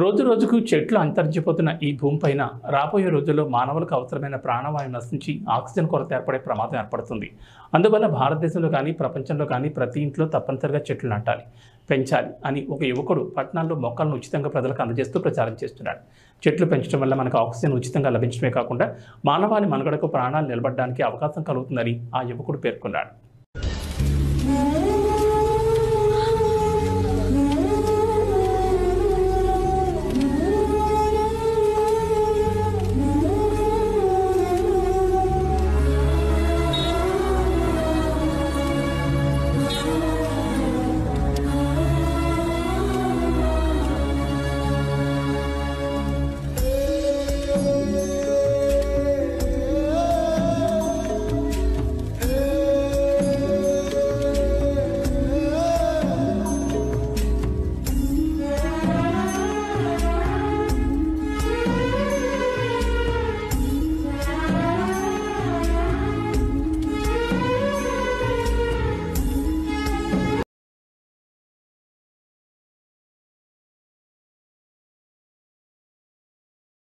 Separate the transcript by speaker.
Speaker 1: రోజు రోజుకు చెట్లు అంతరించిపోతున్న ఈ భూమిపైన రాబోయే రోజుల్లో మానవులకు అవసరమైన ప్రాణవాయువు నశించి ఆక్సిజన్ కొరత ఏర్పడే ప్రమాదం ఏర్పడుతుంది. అందువల్ల భారతదేశంలో కానీ ప్రపంచంలో కానీ ప్రతి ఇంట్లో తప్పనిసరిగా చెట్లు నాటాలి, పెంచాలి అని ఒక యువకుడు పట్టణాల్లో మొక్కలను ఉచితంగా ప్రజలకు అందజేస్తూ ప్రచారం చేస్తున్నాడు. చెట్లు పెంచడం వల్ల మనకు ఆక్సిజన్ ఉచితంగా లభించడమే కాకుండా మానవాళి మనుగడకు ప్రాణాలు నిలబడడానికి అవకాశం కలుగుతుందని ఆ యువకుడు పేర్కొన్నాడు.